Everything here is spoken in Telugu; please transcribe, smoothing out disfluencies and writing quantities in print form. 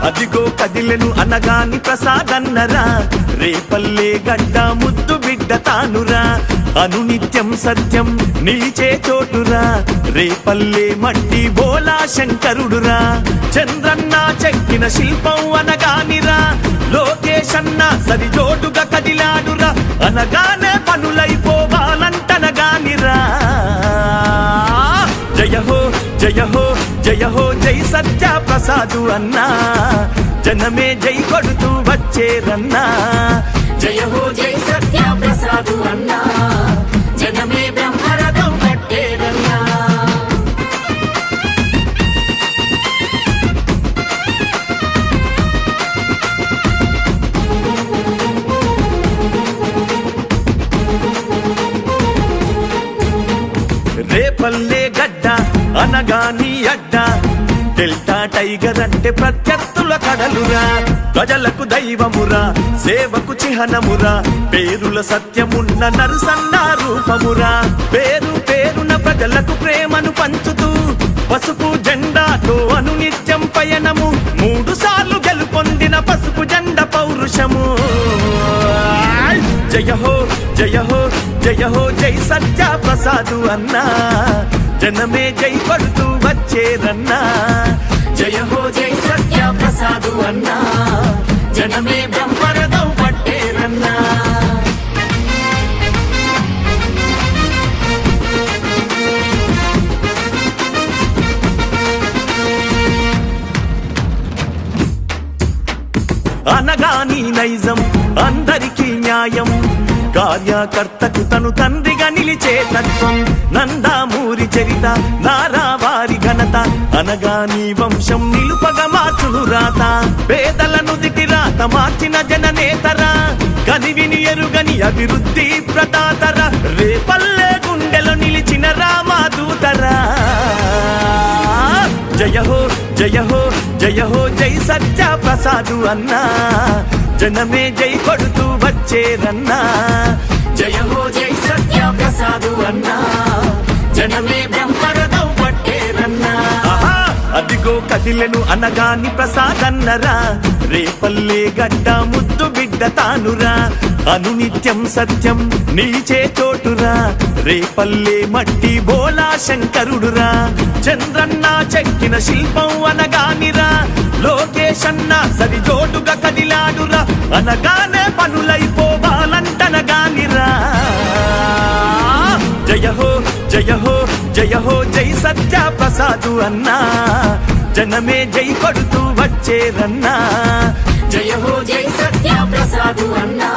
అదిగో కదిలెను అనగాని ప్రసాదన్నరా రేపల్లే గడ్డ ముద్దు బిడ్డ తానురా అనునిత్యం సత్యం నిలిచే చోటురా రేపల్లే మట్టి బోలా శంకరుడురా చంద్రన్న చెక్కిన శిల్పం అనగానిరా లోకేశన్న సరిజోటుగా కదిలాడురా అనగానే పనులైపోవాలంటనగానిరా జయ హో జయ హో జయ హో జై సత్య ప్రసాదు అన్నా జనమే జై కొడుతూ వచ్చేరన్నా జయ హో జై సత్య ప్రసాదు అన్నా జనమే బ్రహ్మరథం పట్టేరన్నా రేపల్లే గడ్డ అనగాని అడ్డ డెల్టా టైగర్ అంటే ప్రత్యర్థుల కడలురా ప్రజలకు దైవమురా సేవకు చిహ్నమురా పేరుల సత్యమున్న నరసన్న రూపమురా పేరు పేరున ప్రజలకు ప్రేమను పంచుతూ పసుపు జెండాతో అనునిత్యం పయనము 3 సార్లు గెలుపొందిన పసుపు జెండ పౌరుషము జయ హో జయ హో జయ హో జై సత్య ప్రసాదు అన్నా జనమే జై కొడుతూ వచ్చేరన్నా జయ హో జై సత్య ప్రసాదు అన్నా జనమే బ్రహ్మరథం పట్టేరన్నా అనగాని నైజం అందరికీ న్యాయం కార్యకర్తకు తను తండ్రిగా నిలిచే తత్వం నందామూరి చరిత నారావారి ఘనత అనగాని వంశం నిలుపగా మార్చును రాత పేదల నుదిటి రాత మార్చిన జననేతరా కనివిని ఎరుగని అభివృద్ధి ప్రదాతర రేపల్లే గుండెలో నిలిచిన రామదూతరా జయ హో జయ హో జయ హో జై సత్య ప్రసాదు అన్నా జనమే జై కొడుతూ వచ్చేరన్నా జయ హో జై సత్య ప్రసాదు అన్నా జనమే బ్రహ్మరథం పట్టేరన్నా అదిగో కదిలెను అనగాని ప్రసాదన్నరా రేపల్లే గడ్డ ముద్దు బిడ్డ తానురా అనునిత్యం సత్యం నిలిచే చోటురా రేపల్లే మట్టి బోలా శంకరుడురా చంద్రన్న చెక్కిన శిల్పం అనగానిరా లోకేశన్న సరిజోటుగా కదిలాడురా అనగానే పనులైపోవాలంటనగానిరా జయ హో జయ హో జయ హో జై సత్య ప్రసాదు అన్నా జనమే జై కొడుతూ వచ్చేరన్నా జయ హో జై సత్య ప్రసాదు అన్నా